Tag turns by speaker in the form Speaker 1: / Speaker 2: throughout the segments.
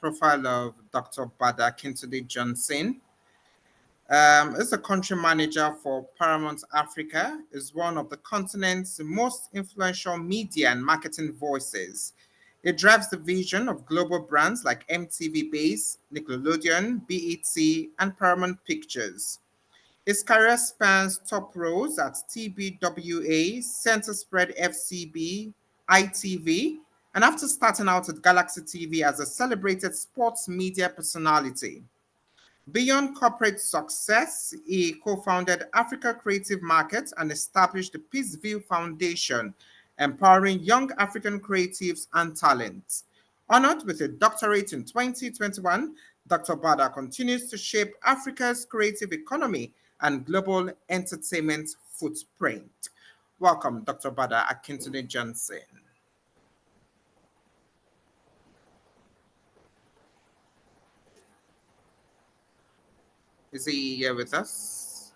Speaker 1: profile of Dr. Bada Akintunde-Johnson. Is a country manager for Paramount Africa, is one of the continent's most influential media and marketing voices. It drives the vision of global brands like MTV Base, Nickelodeon, BET, and Paramount Pictures. His career spans top roles at TBWA, Center Spread FCB, ITV, and after starting out at Galaxy TV as a celebrated sports media personality. Beyond corporate success, he co-founded Africa Creative Market and established the Peaceville Foundation, empowering young African creatives and talents. Honored with a doctorate in 2021, Dr. Bada continues to shape Africa's creative economy and global entertainment footprint. Welcome, Dr. Bada Akintunde-Johnson. Is he here with us?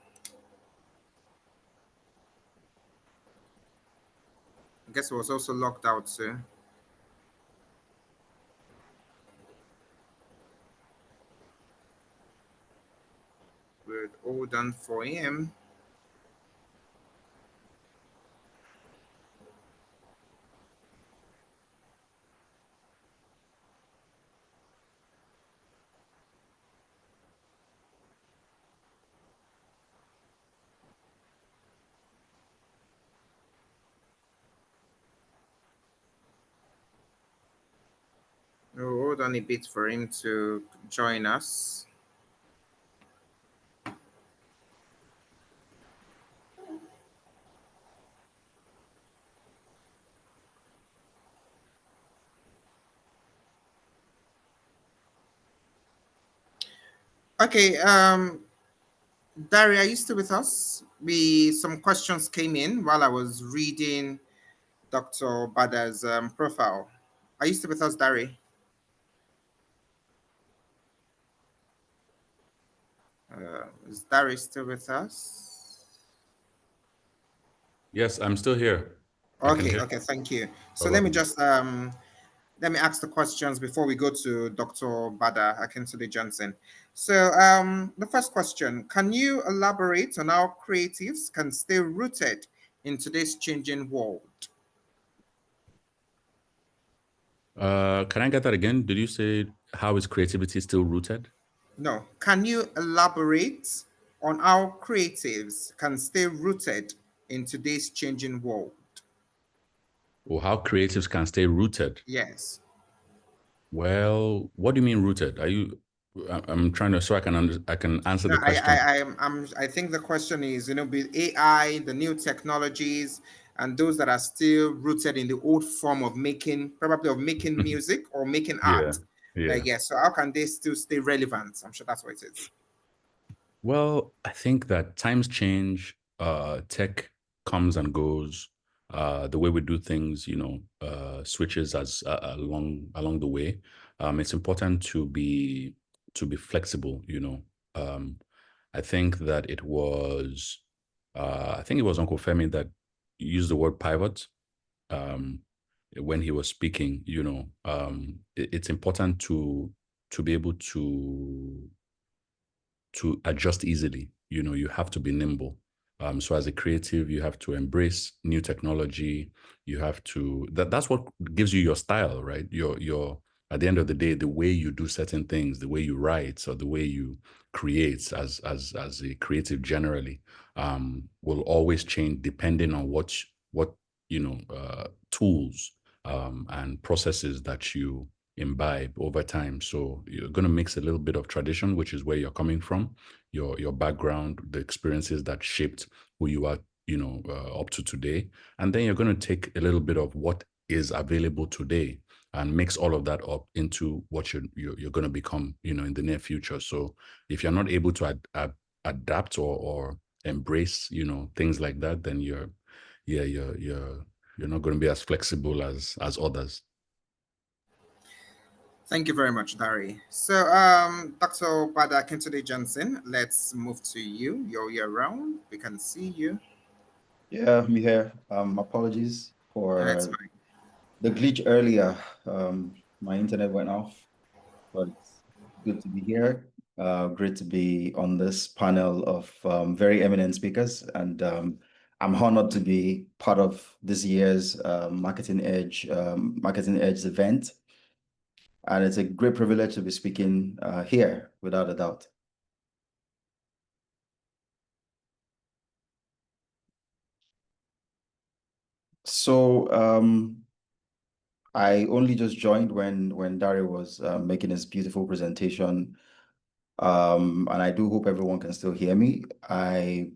Speaker 1: I guess he was also locked out too. We're all done for him. We'll hold on a bit for him to join us. Okay, Dari, are you still with us? Some questions came in while I was reading Dr. Bada's profile. Are you still with us, Dari? Is Dari still with us?
Speaker 2: Yes, I'm still here.
Speaker 1: Okay, thank you. So let me just let me ask the questions before we go to Dr. Bada Akintunde-Johnson. So the first question, can you elaborate on how creatives can stay rooted in today's changing world?
Speaker 2: Can I get that again? Did you say how is creativity still rooted?
Speaker 1: No. Can you elaborate on how creatives can stay rooted in today's changing world?
Speaker 2: Or how creatives can stay rooted?
Speaker 1: Yes.
Speaker 2: Well, what do you mean rooted? Are you? I'm trying to, so I can answer the question.
Speaker 1: I think the question is, with AI, the new technologies, and those that are still rooted in the old form of making music or making art. Yes. So how can they still stay relevant? I'm sure that's what it is.
Speaker 2: Well, I think that times change, tech comes and goes, the way we do things, switches as along the way. It's important to be flexible. I think that it was Uncle Femi that used the word pivot when he was speaking. It's important to be able to adjust easily. You have to be nimble. So as a creative, you have to embrace new technology. You have to, that's what gives you your style, right? Your at the end of the day, the way you do certain things, the way you write, or the way you create as a creative generally, will always change depending on what tools and processes that you imbibe over time. So you're going to mix a little bit of tradition, which is where you're coming from, your background, the experiences that shaped who you are, up to today. And then you're going to take a little bit of what is available today and mix all of that up into what you're going to become, in the near future. So if you're not able to adapt or embrace, things like that, then you're not going to be as flexible as others.
Speaker 1: Thank you very much, Dari. So, Dr. Bada Akintunde-Johnson, let's move to you. You're around. We can see you.
Speaker 3: Yeah, I'm here. Apologies for the glitch earlier. My internet went off, But it's good to be here. Great to be on this panel of very eminent speakers, and I'm honored to be part of this year's Marketing Edge event. And it's a great privilege to be speaking here, without a doubt. So I only just joined when Dario was making his beautiful presentation, and I do hope everyone can still hear me. I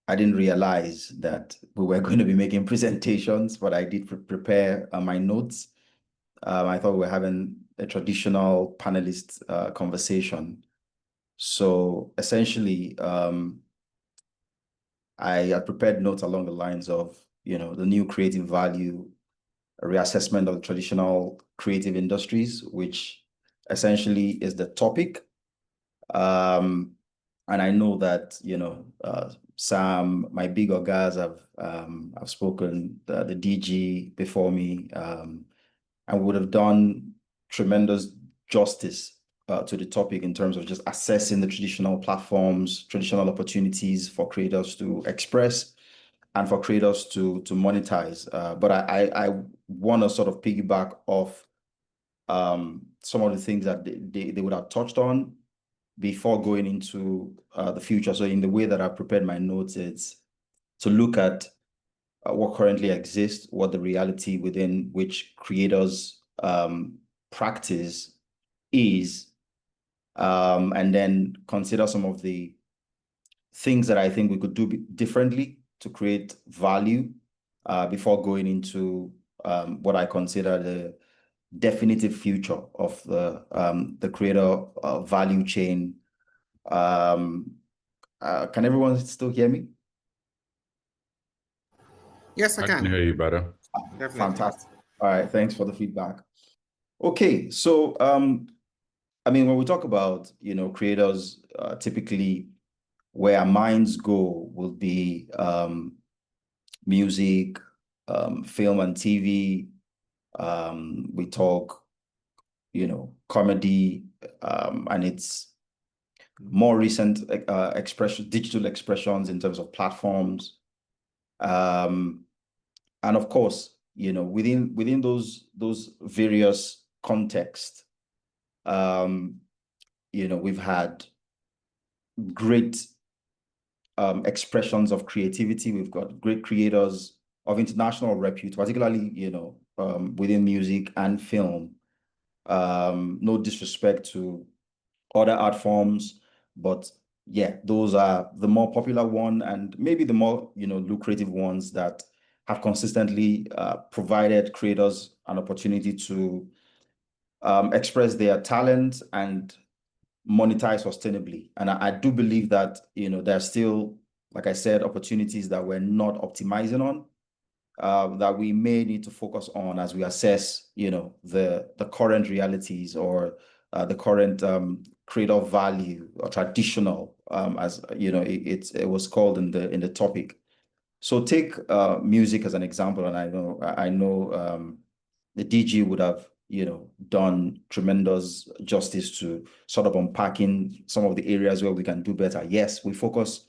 Speaker 3: didn't realize that we were going to be making presentations, but I did prepare my notes. I thought we were having a traditional panelist conversation. So essentially, I had prepared notes along the lines of, the new creative value, a reassessment of the traditional creative industries, which essentially is the topic. And I know that, Sam, my big guys have spoken, the DG before me, and would have done tremendous justice to the topic in terms of just assessing the traditional platforms, traditional opportunities for creators to express and for creators to monetize. But I want to sort of piggyback off some of the things that they would have touched on before going into the future. So in the way that I prepared my notes, it's to look at what currently exists, what the reality within which creators practice is, and then consider some of the things that I think we could do differently to create value before going into what I consider the definitive future of the creator value chain. Can everyone still hear me?
Speaker 1: Yes, I
Speaker 2: I
Speaker 1: can.
Speaker 2: can hear you better.
Speaker 1: Definitely.
Speaker 3: Fantastic. All right, thanks for the feedback. Okay, so when we talk about creators, typically where our minds go will be music, film and TV. We talk, comedy, and its more recent digital expressions in terms of platforms. And of course, within those various contexts, we've had great expressions of creativity. We've got great creators of international repute, particularly, within music and film. No disrespect to other art forms, but yeah, those are the more popular one and maybe the more, lucrative ones that have consistently provided creators an opportunity to express their talent and monetize sustainably. And I do believe that, there are still, like I said, opportunities that we're not optimizing on, that we may need to focus on as we assess, the current realities or the current creator value or traditional, as it was called in the topic. So take music as an example, and I know the DG would have done tremendous justice to sort of unpacking some of the areas where we can do better. Yes, we focus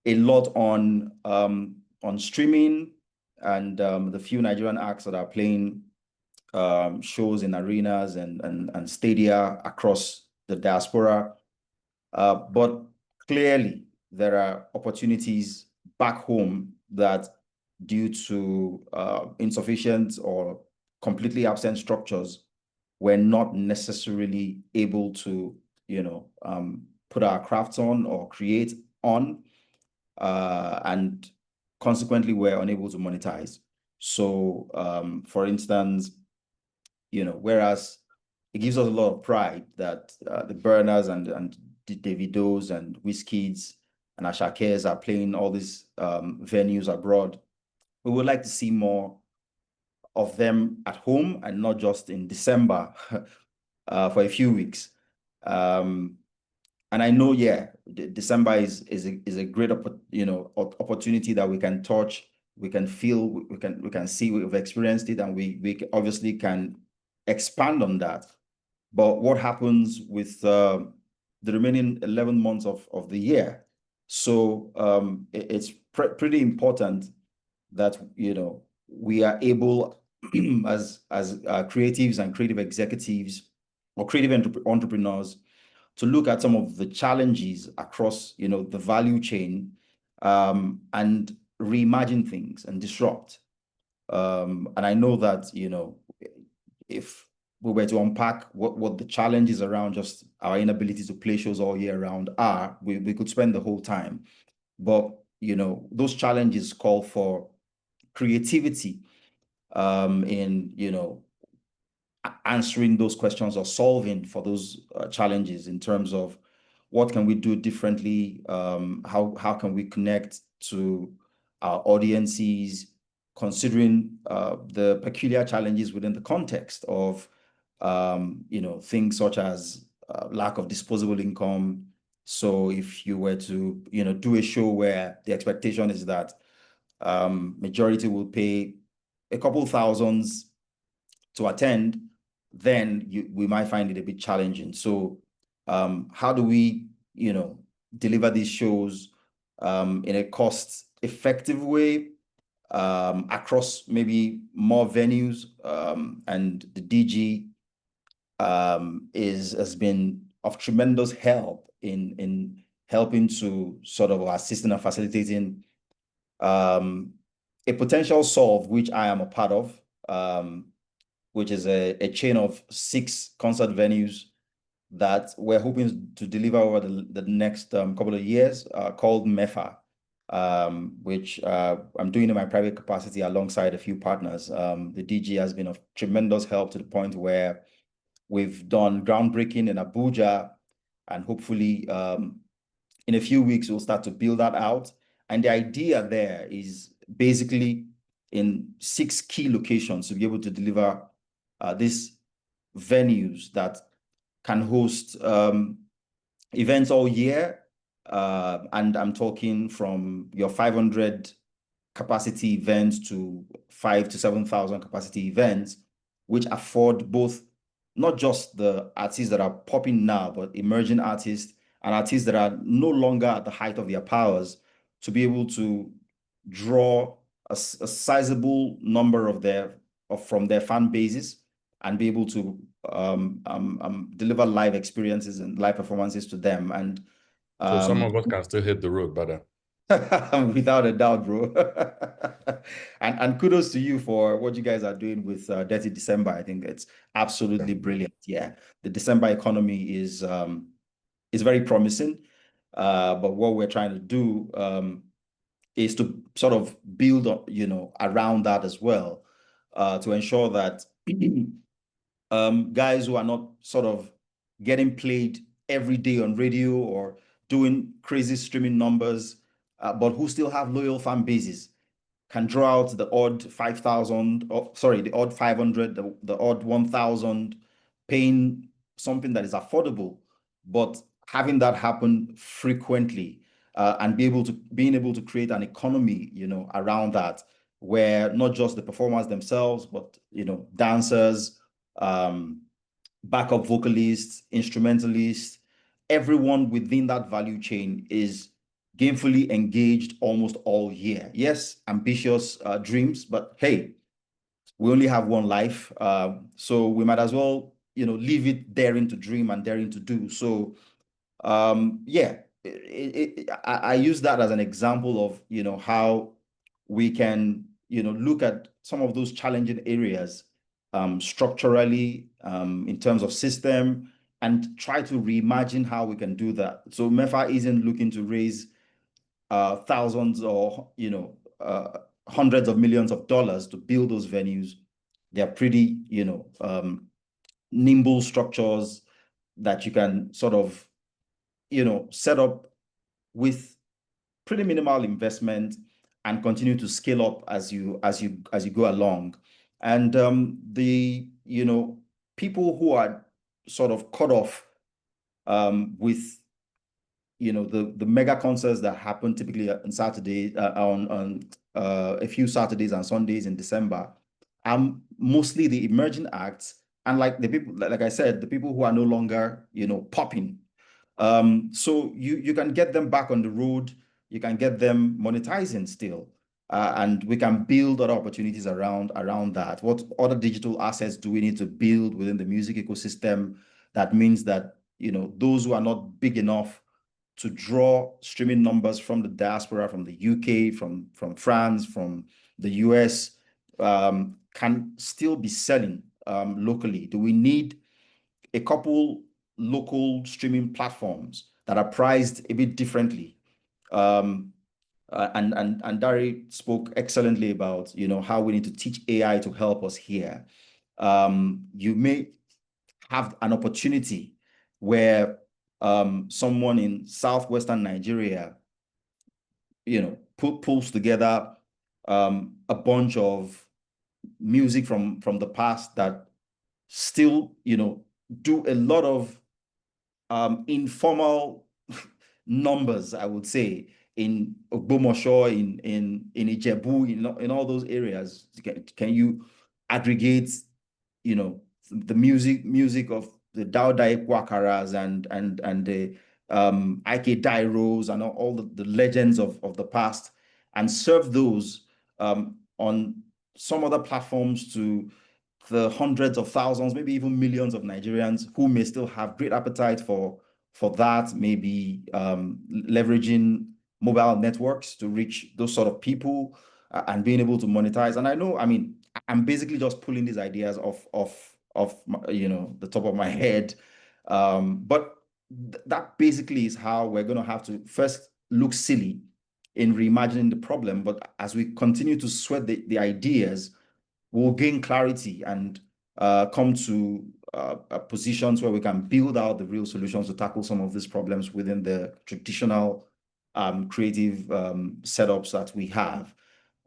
Speaker 3: a lot on streaming and the few Nigerian acts that are playing shows in arenas and stadia across the diaspora. But clearly, there are opportunities back home that, due to insufficient or completely absent structures, we're not necessarily able to, put our crafts on or create on, and consequently, we're unable to monetize. So, for instance, whereas it gives us a lot of pride that the Burners and the Davidos and Wizkids and Ashakes are playing all these venues abroad, we would like to see more of them at home and not just in December for a few weeks. And I know, yeah, December is a great opportunity that we can touch, we can feel, we can see, we've experienced it, and we obviously can expand on that. but what happens with the remaining 11 months of the year? So it's pretty important that, you know, we are able as creatives and creative executives or creative entrepreneurs to look at some of the challenges across, you know, the value chain, and reimagine things and disrupt. And I know that, you know, if we were to unpack what the challenges around just our inability to play shows all year round are, we could spend the whole time. But, you know, those challenges call for creativity in, you know, answering those questions or solving for those challenges in terms of what can we do differently, how can we connect to our audiences, considering the peculiar challenges within the context of you know, things such as lack of disposable income. So if you were to, you know, do a show where the expectation is that majority will pay a couple thousands to attend, then we might find it a bit challenging. So how do we, you know, deliver these shows in a cost-effective way across maybe more venues? And the DG has been of tremendous help in helping to sort of assisting and facilitating a potential solve, which I am a part of, which is a chain of 6 concert venues that we're hoping to deliver over the next couple of years, called MEFA, which I'm doing in my private capacity alongside a few partners. The DG has been of tremendous help to the point where we've done groundbreaking in Abuja, and hopefully in a few weeks, we'll start to build that out. And the idea there is basically in 6 key locations to be able to deliver these venues that can host events all year. And I'm talking from your 500 capacity events to 5,000 to 7,000 capacity events, which afford both not just the artists that are popping now, but emerging artists and artists that are no longer at the height of their powers to be able to draw a sizable number from their fan bases and be able to deliver live experiences and live performances to them. And
Speaker 2: so some of us can still hit the road, Bada.
Speaker 3: without a doubt, bro. And kudos to you for what you guys are doing with Dirty December. I think it's absolutely brilliant. Yeah, the December economy is very promising. But what we're trying to do is to sort of build, you know, around that as well, to ensure that guys who are not sort of getting played every day on radio or doing crazy streaming numbers, but who still have loyal fan bases, can draw out the odd 5,000, the odd 500, the odd 1,000, paying something that is affordable, but having that happen frequently, and being able to create an economy, you know, around that, where not just the performers themselves, but, you know, dancers, backup vocalists, instrumentalists, everyone within that value chain is gainfully engaged almost all year. Yes, ambitious dreams, but hey, we only have one life, so we might as well, you know, leave it daring to dream and daring to do. So yeah, I use that as an example of, you know, how we can, you know, look at some of those challenging areas structurally, in terms of system, and try to reimagine how we can do that. So MEFA isn't looking to raise thousands or, you know, hundreds of millions of dollars to build those venues. They're pretty, you know, nimble structures that you can sort of, you know, set up with pretty minimal investment and continue to scale up as you go along. And the, you know, people who are sort of cut off with, you know, the mega concerts that happen typically on Saturday, on a few Saturdays and Sundays in December, mostly the emerging acts and like the people, like I said, the people who are no longer, popping. So you can get them back on the road. You can get them monetizing still. And we can build other opportunities around that. What other digital assets do we need to build within the music ecosystem? That means that, those who are not big enough to draw streaming numbers from the diaspora, from the UK, from France, from the US, can still be selling locally. Do we need a couple local streaming platforms that are priced a bit differently? And Dari spoke excellently about, how we need to teach AI to help us here. You may have an opportunity where someone in southwestern Nigeria, pulls together a bunch of music from the past that still, do a lot of informal numbers, I would say, in Ogbomoso, in Ijebu, in all those areas. Can you aggregate, the music of the Daudai Kwakaras and the Ike Dairos and all the legends of the past, and serve those on some other platforms to the hundreds of thousands, maybe even millions of Nigerians who may still have great appetite for that, maybe leveraging mobile networks to reach those sort of people and being able to monetize. And I know, I'm basically just pulling these ideas off my, the top of my head. But that basically is how we're going to have to first look silly in reimagining the problem. But as we continue to sweat the ideas, we'll gain clarity and come to positions where we can build out the real solutions to tackle some of these problems within the traditional creative setups that we have.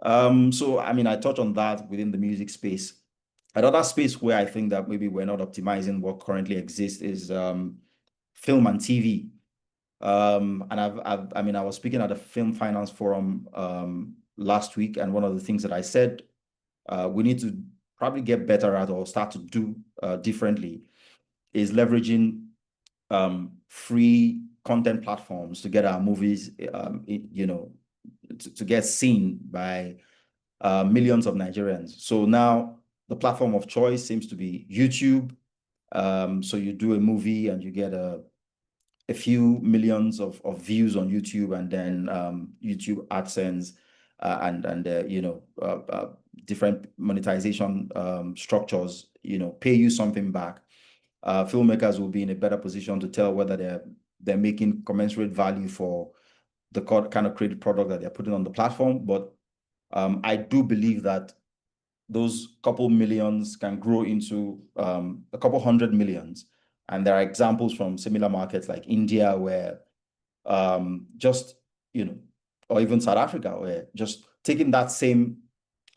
Speaker 3: So, I touch on that within the music space. Another space where I think that maybe we're not optimizing what currently exists is film and TV. And I was speaking at a Film Finance Forum last week, and one of the things that I said we need to probably get better at or start to do differently is leveraging free content platforms to get our movies, to get seen by millions of Nigerians. So now the platform of choice seems to be YouTube. So you do a movie and you get a few millions of views on YouTube, and then YouTube AdSense and different monetization structures, pay you something back. Filmmakers will be in a better position to tell whether they're making commensurate value for the kind of creative product that they're putting on the platform. But I do believe that those couple millions can grow into a couple hundred millions. And there are examples from similar markets like India where or even South Africa, where just taking that same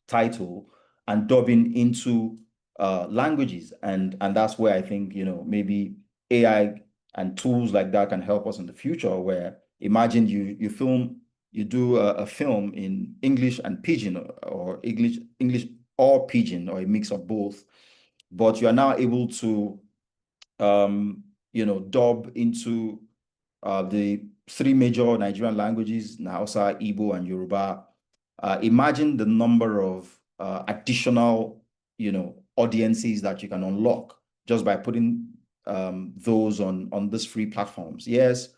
Speaker 3: title and dubbing into languages. And that's where I think, maybe AI and tools like that can help us in the future, where imagine you do a film in English and Pidgin, or English or Pidgin, or a mix of both, but you are now able to dub into the three major Nigerian languages, Hausa, Igbo, and Yoruba. Imagine the number of additional, audiences that you can unlock just by putting those on these free platforms. Yes,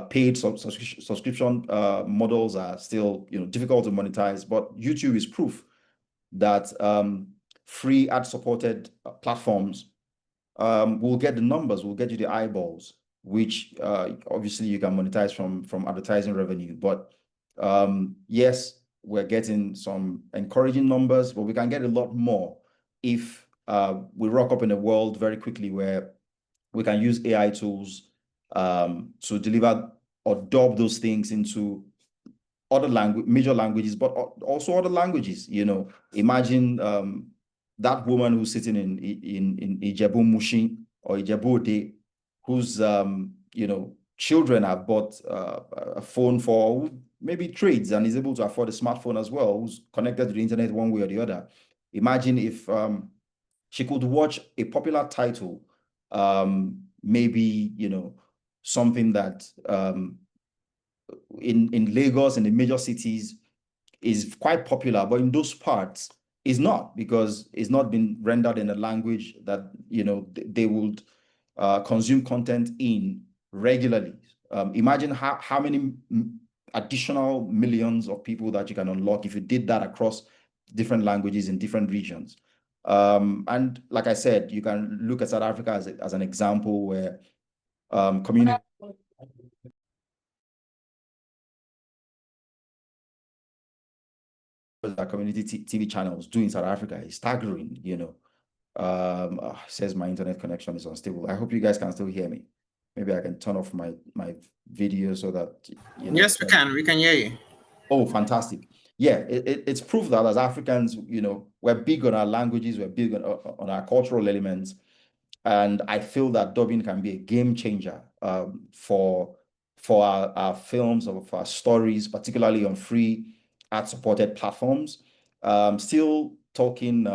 Speaker 3: paid subscription models are still, difficult to monetize, but YouTube is proof that free ad-supported platforms will get the numbers, will get you the eyeballs, which obviously you can monetize from advertising revenue. But yes, we're getting some encouraging numbers, but we can get a lot more if we rock up in a world very quickly where we can use AI tools to deliver or dub those things into other major languages, but also other languages. Imagine that woman who's sitting in Ijebu Mushin or Ijebu Ode, whose children have bought a phone for maybe trades and is able to afford a smartphone as well, who's connected to the internet one way or the other. Imagine if She could watch a popular title, maybe, something that in Lagos, in the major cities, is quite popular, but in those parts is not, because it's not been rendered in a language that they would consume content in regularly. Imagine how many additional millions of people that you can unlock if you did that across different languages in different regions. And like I said, you can look at South Africa as an example where community that community TV channels do in South Africa is staggering, says my internet connection is unstable. I hope you guys can still hear me. Maybe I can turn off my video so that
Speaker 1: Yes, we can hear you.
Speaker 3: Oh, fantastic. Yeah, it's proof that as Africans, we're big on our languages, we're big on our cultural elements. And I feel that dubbing can be a game changer for our films or for our stories, particularly on free ad-supported platforms. Still talking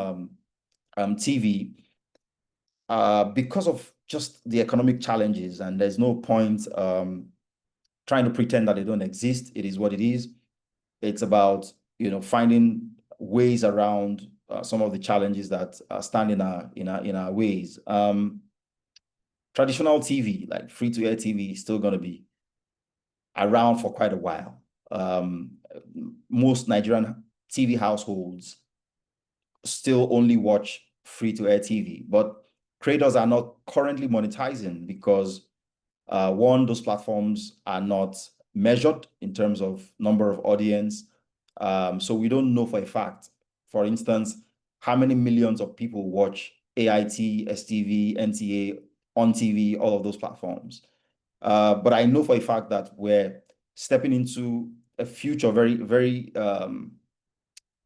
Speaker 3: TV, because of just the economic challenges, and there's no point trying to pretend that they don't exist. It is what it is. It's about finding ways around some of the challenges that stand in our ways. Traditional TV, like free-to-air TV, is still going to be around for quite a while. Most Nigerian TV households still only watch free-to-air TV, but creators are not currently monetizing because one, those platforms are not measured in terms of number of audience. So we don't know for a fact, for instance, how many millions of people watch AIT, STV, NTA, on TV, all of those platforms. But I know for a fact that we're stepping into a future very, very,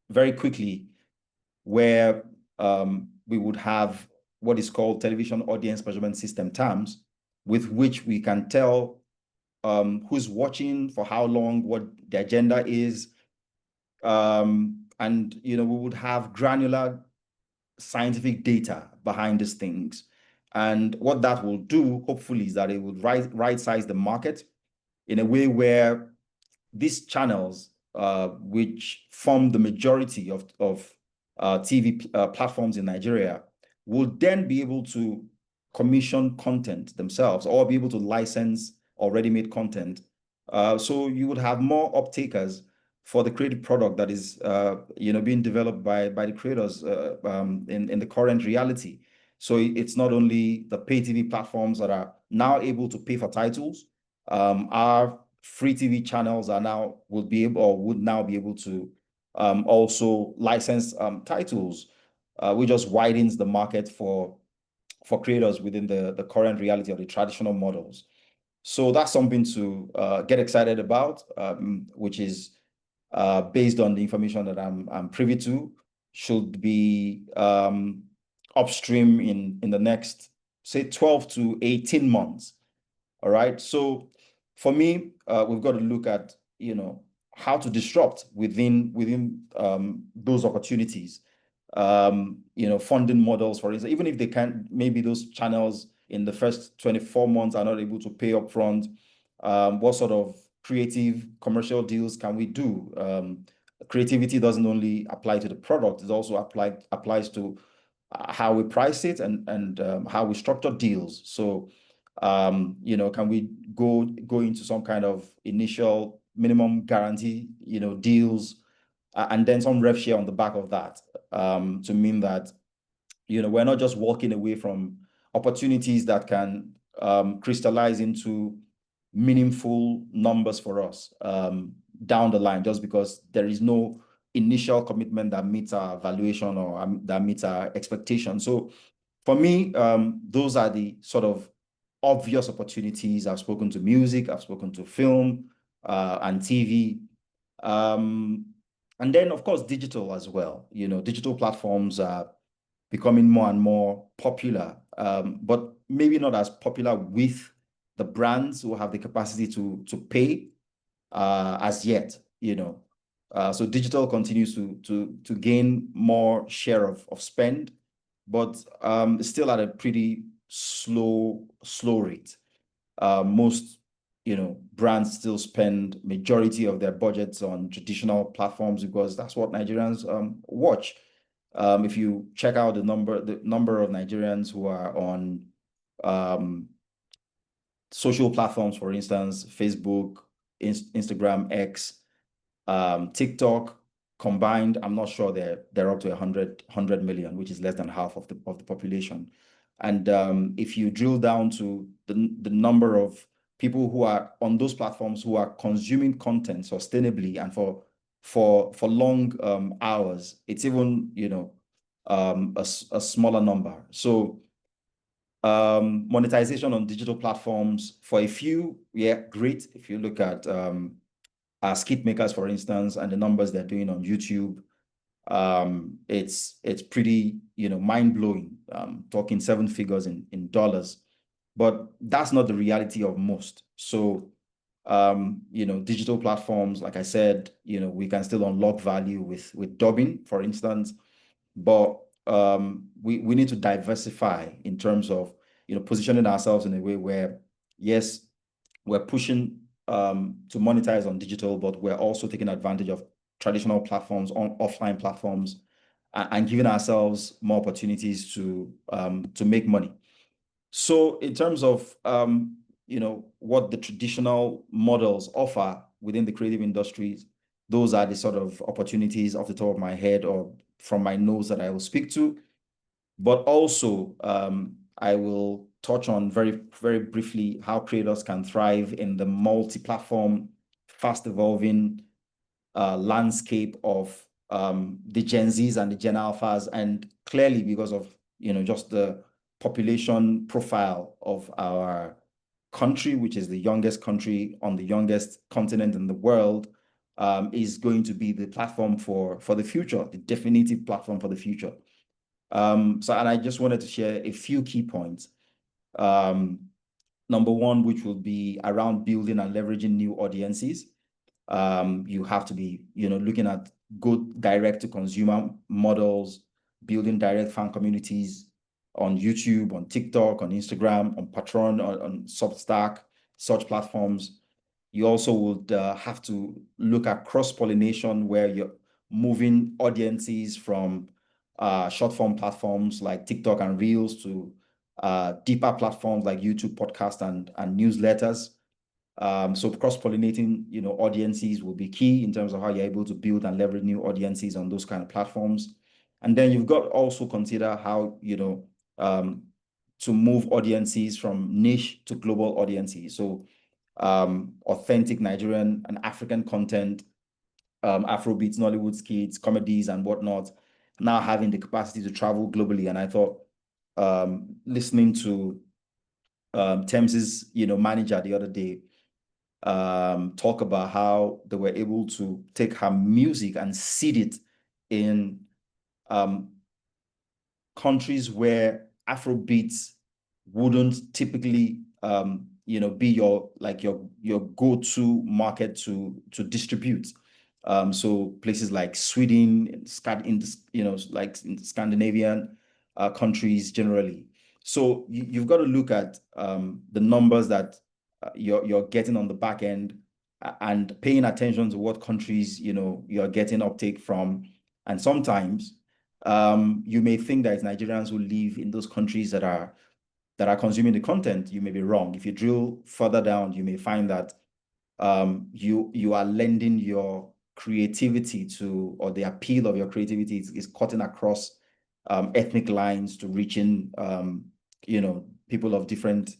Speaker 3: very quickly where we would have what is called television audience measurement system terms, with which we can tell who's watching, for how long, what the agenda is. And, we would have granular scientific data behind these things. And what that will do, hopefully, is that it would right-size the market in a way where these channels, which form the majority of TV platforms in Nigeria, will then be able to commission content themselves or be able to license already made content. So you would have more uptakers for the creative product that is being developed by the creators in the current reality. So it's not only the pay TV platforms that are now able to pay for titles. Our free TV channels would now be able to also license titles, which just widens the market for creators within the current reality of the traditional models. So that's something to get excited about, which is based on the information that I'm privy to, should be upstream in the next, say, 12 to 18 months. All right. So for me, we've got to look at, how to disrupt within those opportunities. Funding models, for instance, even if they can't, maybe those channels in the first 24 months are not able to pay upfront, what sort of creative commercial deals can we do? Creativity doesn't only apply to the product, it also applies to how we price it and how we structure deals. So, can we go into some kind of initial minimum guarantee, deals, and then some rev share on the back of that, to mean that, we're not just walking away from opportunities that can crystallize into meaningful numbers for us down the line, just because there is no initial commitment that meets our valuation or that meets our expectations. So for me, those are the sort of obvious opportunities. I've spoken to music, I've spoken to film and TV. And then, of course, digital as well. Digital platforms are becoming more and more popular, but maybe not as popular with the brands who have the capacity to pay as yet. So digital continues to gain more share of spend. but still at a pretty slow rate. Most brands still spend majority of their budgets on traditional platforms because that's what Nigerians watch. If you check out the number of Nigerians who are on social platforms, for instance, Facebook, Instagram, X, TikTok combined, I'm not sure they're up to 100 million, which is less than half of the population. And if you drill down to the number of people who are on those platforms who are consuming content sustainably and for long hours, it's even a smaller number. So monetization on digital platforms for a few, yeah, great. If you look at skit makers, for instance, and the numbers they're doing on YouTube, it's pretty mind-blowing, talking 7 figures in dollars, but that's not the reality of most. So digital platforms, like I said, we can still unlock value with dubbing, for instance, but we need to diversify in terms of positioning ourselves in a way where, yes, we're pushing to monetize on digital, but we're also taking advantage of traditional platforms, on offline platforms, and giving ourselves more opportunities to make money. So in terms of what the traditional models offer within the creative industries, those are the sort of opportunities off the top of my head or from my nose that I will speak to. But also, I will touch on very, very briefly how creators can thrive in the multi-platform, fast-evolving landscape of the Gen Zs and the Gen Alphas, and clearly because of just the population profile of our country, which is the youngest country on the youngest continent in the world, is going to be the platform for the future, the definitive platform for the future. And I just wanted to share a few key points. Number one, which will be around building and leveraging new audiences. You have to be, looking at good direct to consumer models, building direct fan communities on YouTube, on TikTok, on Instagram, on Patreon, on Substack, such platforms. You also would have to look at cross-pollination where you're moving audiences from short-form platforms like TikTok and Reels to deeper platforms like YouTube, podcast, and newsletters. So cross-pollinating, audiences will be key in terms of how you're able to build and leverage new audiences on those kind of platforms. And then you've got to also consider how, to move audiences from niche to global audiences. So authentic Nigerian and African content, Afrobeats, Nollywood skits, comedies, and whatnot, now having the capacity to travel globally. And I thought, listening to Thames's, manager the other day, talk about how they were able to take her music and seed it in countries where Afrobeats wouldn't typically be your go-to market to distribute. So places like Sweden, like in Scandinavian countries generally. So you've got to look at the numbers that you're getting on the back end and paying attention to what countries you're getting uptake from. And sometimes you may think that it's Nigerians who live in those countries that are consuming the content. You may be wrong. If you drill further down, you may find that you are lending your creativity to, or the appeal of your creativity is cutting across ethnic lines to reaching people of different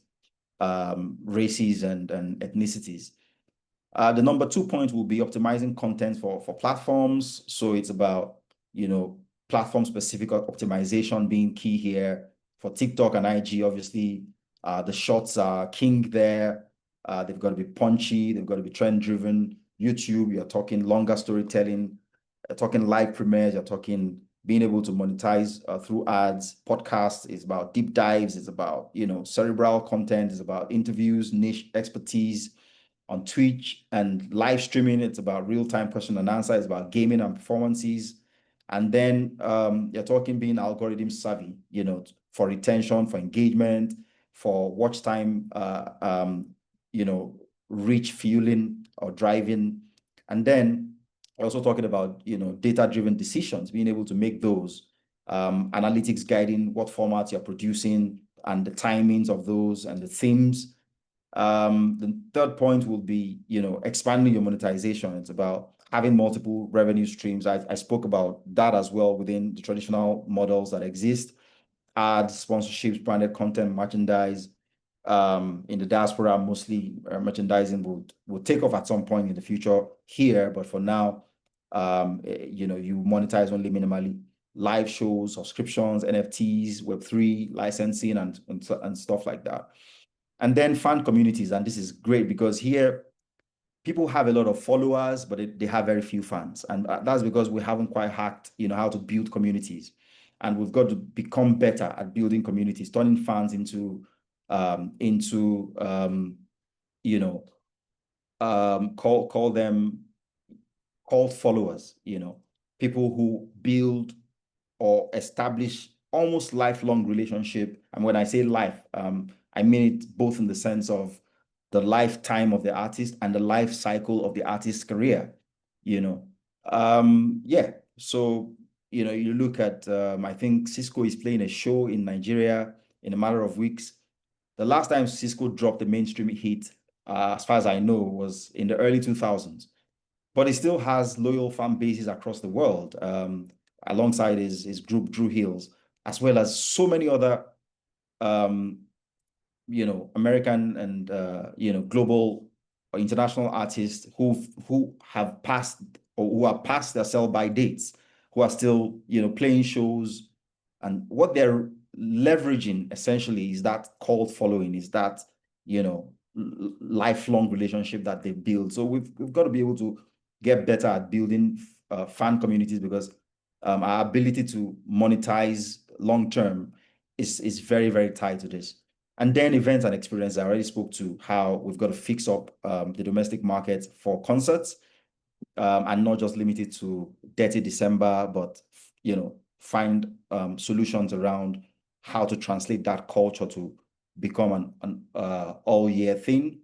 Speaker 3: races and ethnicities. The number 2 point will be optimizing content for platforms. So it's about platform specific optimization being key here. For TikTok and IG, obviously, the shorts are king there. They've got to be punchy. They've got to be trend driven. YouTube, you're talking longer storytelling. You're talking live premieres. You're talking being able to monetize through ads. Podcasts is about deep dives. It's about cerebral content. It's about interviews, niche expertise. On Twitch and live streaming, it's about real-time question and answer. It's about gaming and performances. And then you're talking being algorithm savvy, for retention, for engagement, for watch time, reach fueling or driving. And then also talking about, data-driven decisions, being able to make those, analytics guiding what formats you're producing and the timings of those and the themes. The third point will be, expanding your monetization. It's about having multiple revenue streams. I spoke about that as well within the traditional models that exist: ads, sponsorships, branded content, merchandise. In the diaspora, mostly merchandising will take off at some point in the future here, but for now, you monetize only minimally. Live shows, subscriptions, NFTs, Web3 licensing, and stuff like that. And then fan communities, and this is great because here people have a lot of followers, but they have very few fans, and that's because we haven't quite hacked, how to build communities, and we've got to become better at building communities, turning fans into call them cult followers, people who build or establish almost lifelong relationship. And when I say life, I mean it both in the sense of the lifetime of the artist and the life cycle of the artist's career, Yeah. So, you look at, I think Cisco is playing a show in Nigeria in a matter of weeks. The last time Cisco dropped a mainstream hit, as far as I know, was in the early 2000s. But he still has loyal fan bases across the world, alongside his group Drew Hills, as well as so many other American and global or international artists who have passed or who are past their sell-by dates, who are still playing shows, and what they're leveraging essentially is that cult following, is that lifelong relationship that they build. So we've got to be able to get better at building fan communities, because our ability to monetize long term is very, very tied to this. And then events and experiences. I already spoke to how we've got to fix up the domestic market for concerts, and not just limited to Dirty December, but find solutions around how to translate that culture to become an all year thing.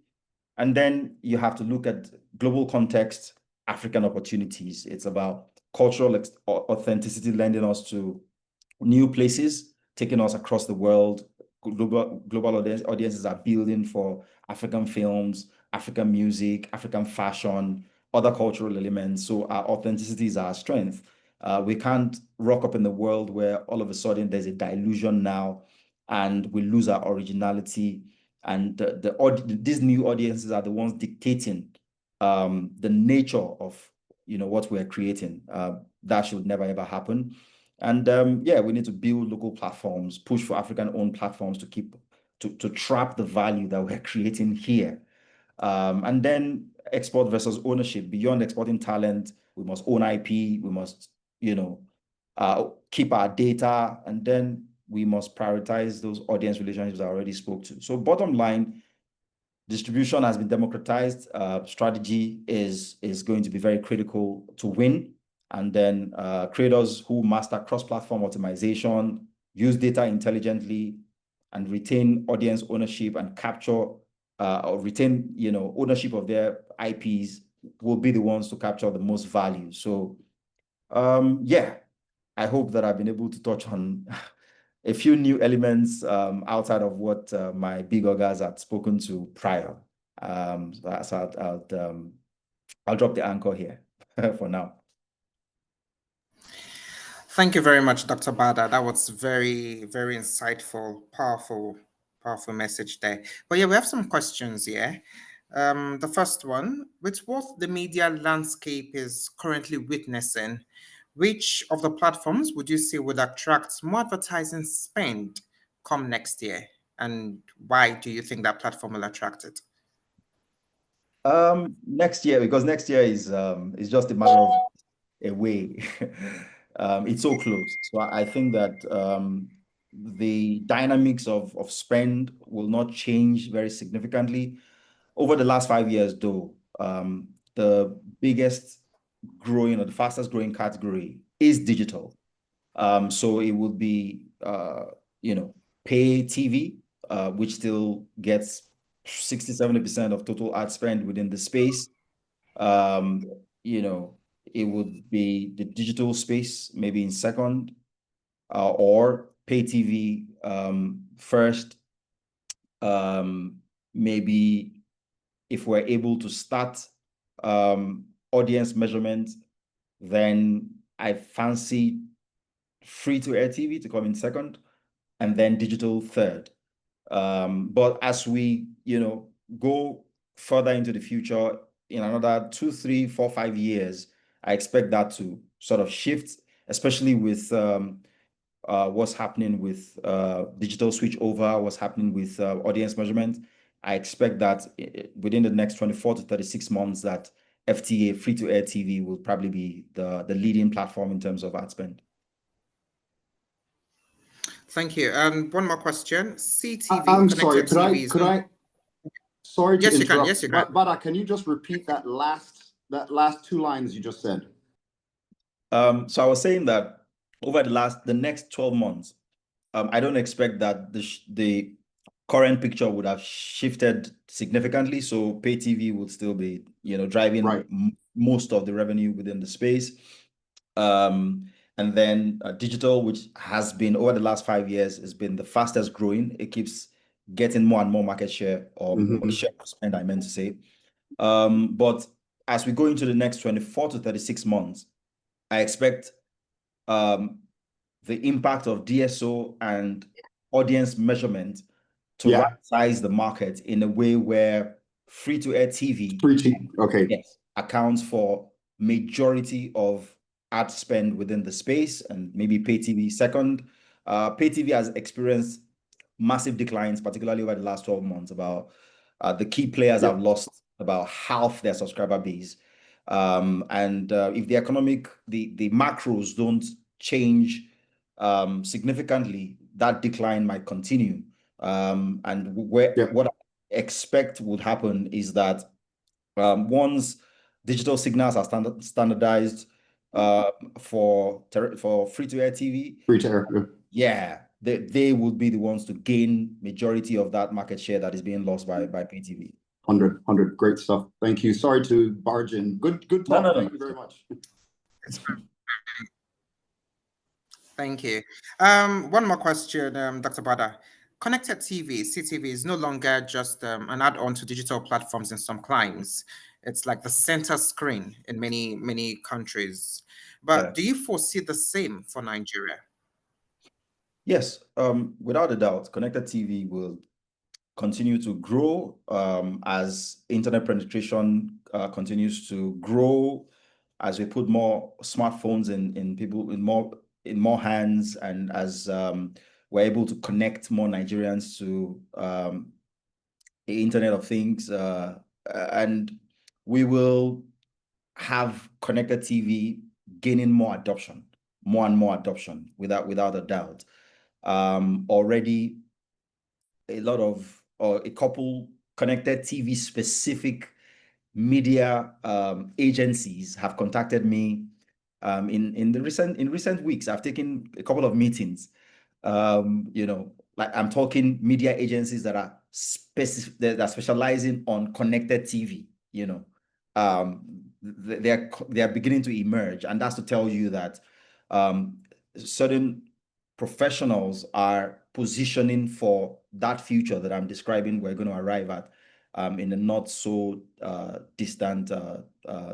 Speaker 3: And then you have to look at global context, African opportunities. It's about cultural authenticity, lending us to new places, taking us across the world. Global audiences are building for African films, African music, African fashion, other cultural elements. So our authenticity is our strength. We can't rock up in the world where all of a sudden there's a dilution now and we lose our originality. And these new audiences are the ones dictating the nature of what we're creating. That should never ever happen. And we need to build local platforms, push for African-owned platforms to trap the value that we're creating here. And then export versus ownership. Beyond exporting talent, we must own IP. We must, keep our data, and then we must prioritize those audience relationships I already spoke to. So bottom line, distribution has been democratized. Strategy is going to be very critical to win. And then creators who master cross-platform optimization, use data intelligently, and retain audience ownership and capture or retain ownership of their IPs will be the ones to capture the most value. So I hope that I've been able to touch on a few new elements outside of what my big ogas had spoken to prior. So I'll drop the anchor here for now.
Speaker 1: Thank you very much, Dr. Bada. That was very, very insightful, powerful message there. But yeah, we have some questions here. The first one: with what the media landscape is currently witnessing, which of the platforms would you say would attract more advertising spend come next year? And why do you think that platform will attract it?
Speaker 3: Next year, because next year is just a matter of a way. It's so close. So I think that the dynamics of spend will not change very significantly. Over the last 5 years, though, the biggest growing or the fastest growing category is digital. So it would be, pay TV, which still gets 60-70% of total ad spend within the space. It would be the digital space, maybe in second, or pay TV first. Maybe if we're able to start audience measurement, then I fancy free-to-air TV to come in second, and then digital third. But as we, go further into the future, in another 2, 3, 4, 5 years, I expect that to sort of shift, especially with what's happening with digital switch over, what's happening with audience measurement. I expect that within the next 24 to 36 months, that FTA, free-to-air TV, will probably be the leading platform in terms of ad spend.
Speaker 1: Thank you. And one more question. CTV,
Speaker 4: I'm sorry,
Speaker 1: connected
Speaker 4: could
Speaker 1: TVs.
Speaker 4: I, sorry to
Speaker 1: Yes, you can.
Speaker 4: interrupt.
Speaker 1: Yes, you can.
Speaker 4: Bada, can you just repeat that last 2 lines you just said?
Speaker 3: So I was saying that over the next 12 months, I don't expect that the current picture would have shifted significantly. So pay TV would still be, driving
Speaker 4: Right.
Speaker 3: most of the revenue within the space. And then digital, which has been over the last 5 years, has been the fastest growing. It keeps getting more and more market share, or share of spend, I meant to say. But as we go into the next 24 to 36 months, I expect the impact of DSO and audience measurement to right-size the market in a way where free-to-air TV
Speaker 4: Okay.
Speaker 3: yes, accounts for majority of ad spend within the space, and maybe pay TV second. Pay TV has experienced massive declines, particularly over the last 12 months. About the key players have lost about half their subscriber base. And if the macros don't change significantly, that decline might continue. And what I expect would happen is that once digital signals are standardized for free-to-air TV, they would be the ones to gain majority of that market share that is being lost by pay TV.
Speaker 4: 100, great stuff. Thank you. Sorry to barge in. Good talk.
Speaker 3: No.
Speaker 4: Thank you very much.
Speaker 1: Thank you. One more question, Dr. Bada. Connected TV, CTV, is no longer just an add-on to digital platforms in some clients. It's like the center screen in many countries. But do you foresee the same for Nigeria?
Speaker 3: Yes, without a doubt, connected TV will continue to grow as internet penetration continues to grow, as we put more smartphones in more hands, and as we're able to connect more Nigerians to the Internet of Things, and we will have connected TV gaining more and more adoption, without a doubt. Already a couple connected TV specific media agencies have contacted me in recent weeks. I've taken a couple of meetings. Like I'm talking media agencies that are specializing on connected TV. They are beginning to emerge, and that's to tell you that certain professionals are positioning for that future that I'm describing. We're going to arrive at in a not so distant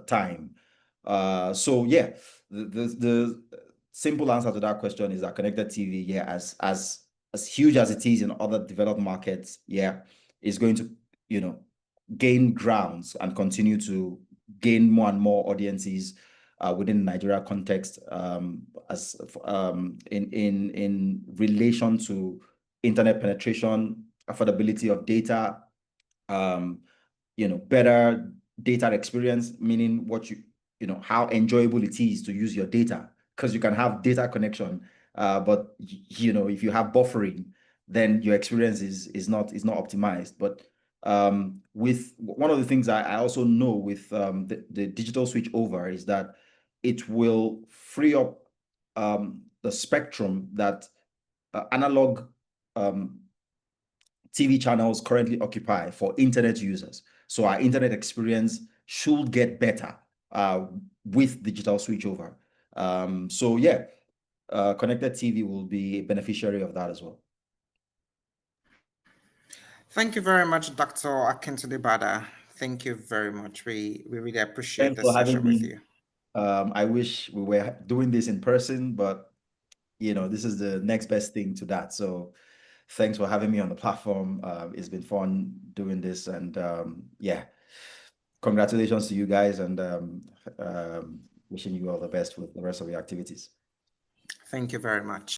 Speaker 3: time. So yeah, the simple answer to that question is that connected TV, as huge as it is in other developed markets, is going to gain grounds and continue to gain more and more audiences within the Nigeria context, as in relation to internet penetration, affordability of data, better data experience, meaning how enjoyable it is to use your data, because you can have data connection, but if you have buffering, then your experience is not optimized. But with one of the things I also know with the digital switch over is that it will free up the spectrum that analog TV channels currently occupy for internet users. So our internet experience should get better with digital switchover. So yeah, connected TV will be a beneficiary of that as well.
Speaker 1: Thank you very much, Dr. Akintunde-Bada. Thank you very much. We really appreciate
Speaker 3: Thanks
Speaker 1: the
Speaker 3: for having
Speaker 1: session with
Speaker 3: me.
Speaker 1: you.
Speaker 3: I wish we were doing this in person, but this is the next best thing to that. So thanks for having me on the platform. It's been fun doing this, and yeah, congratulations to you guys, and wishing you all the best with the rest of your activities.
Speaker 1: Thank you very much.